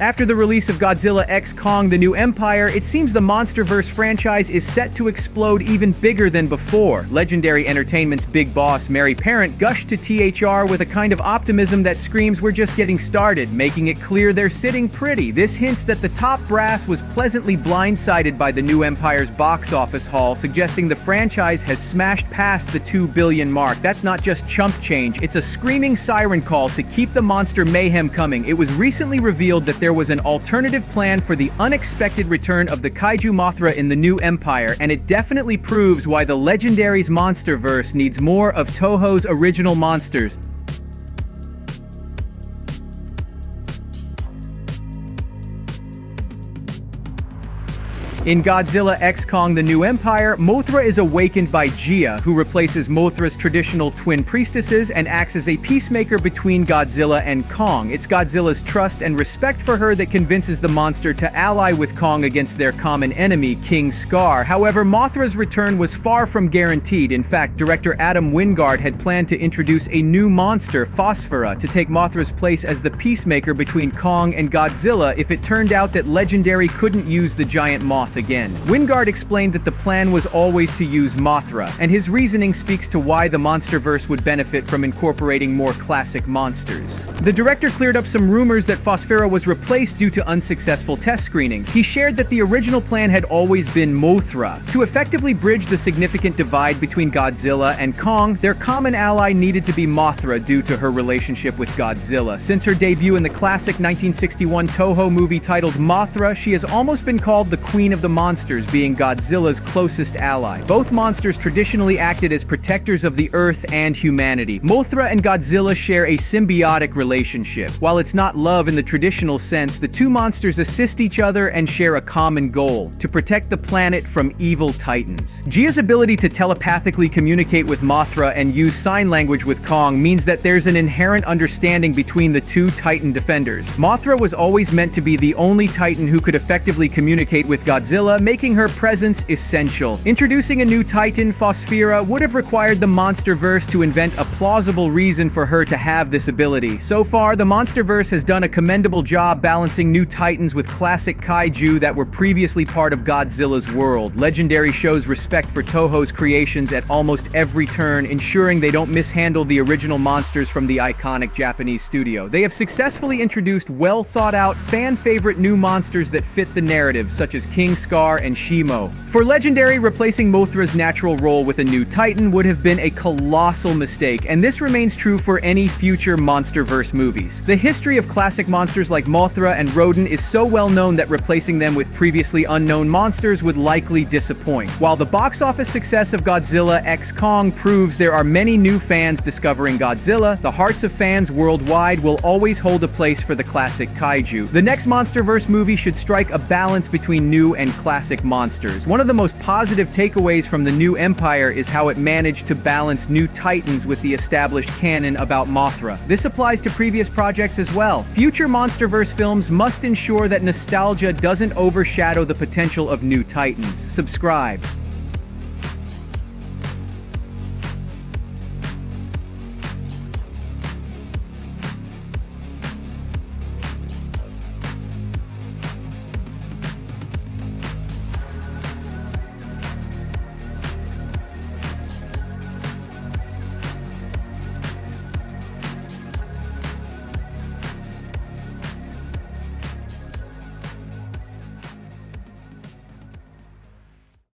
After the release of Godzilla x Kong: The New Empire, it seems the MonsterVerse franchise is set to explode even bigger than before. Legendary Entertainment's big boss, Mary Parent, gushed to THR with a kind of optimism that screams we're just getting started, making it clear they're sitting pretty. This hints that the top brass was pleasantly blindsided by The New Empire's box office haul, suggesting the franchise has smashed past the $2 billion mark. That's not just chump change, it's a screaming siren call to keep the monster mayhem coming. It was recently revealed that there was an alternative plan for the unexpected return of the kaiju Mothra in The New Empire, and it definitely proves why the Legendary's MonsterVerse needs more of Toho's original monsters. In Godzilla x Kong: The New Empire, Mothra is awakened by Gia, who replaces Mothra's traditional twin priestesses and acts as a peacemaker between Godzilla and Kong. It's Godzilla's trust and respect for her that convinces the monster to ally with Kong against their common enemy, King Scar. However, Mothra's return was far from guaranteed. In fact, director Adam Wingard had planned to introduce a new monster, Phosphora, to take Mothra's place as the peacemaker between Kong and Godzilla if it turned out that Legendary couldn't use the giant moth again. Wingard explained that the plan was always to use Mothra, and his reasoning speaks to why the MonsterVerse would benefit from incorporating more classic monsters. The director cleared up some rumors that Phosphora was replaced due to unsuccessful test screenings. He shared that the original plan had always been Mothra. To effectively bridge the significant divide between Godzilla and Kong, their common ally needed to be Mothra due to her relationship with Godzilla. Since her debut in the classic 1961 Toho movie titled Mothra, she has almost been called the Queen of the Monsters, being Godzilla's closest ally. Both monsters traditionally acted as protectors of the Earth and humanity. Mothra and Godzilla share a symbiotic relationship. While it's not love in the traditional sense, the two monsters assist each other and share a common goal: to protect the planet from evil titans. Gia's ability to telepathically communicate with Mothra and use sign language with Kong means that there's an inherent understanding between the two Titan defenders. Mothra was always meant to be the only Titan who could effectively communicate with Godzilla, making her presence essential. Introducing a new Titan, Phosphora, would have required the MonsterVerse to invent a plausible reason for her to have this ability. So far, the MonsterVerse has done a commendable job balancing new Titans with classic kaiju that were previously part of Godzilla's world. Legendary shows respect for Toho's creations at almost every turn, ensuring they don't mishandle the original monsters from the iconic Japanese studio. They have successfully introduced well-thought-out, fan-favorite new monsters that fit the narrative, such as King Scar and Shimo. For Legendary, replacing Mothra's natural role with a new Titan would have been a colossal mistake, and this remains true for any future MonsterVerse movies. The history of classic monsters like Mothra and Rodan is so well known that replacing them with previously unknown monsters would likely disappoint. While the box office success of Godzilla x Kong proves there are many new fans discovering Godzilla, the hearts of fans worldwide will always hold a place for the classic kaiju. The next MonsterVerse movie should strike a balance between new and classic monsters. One of the most positive takeaways from The New Empire is how it managed to balance new Titans with the established canon about Mothra. This applies to previous projects as well. Future MonsterVerse films must ensure that nostalgia doesn't overshadow the potential of new Titans. Subscribe.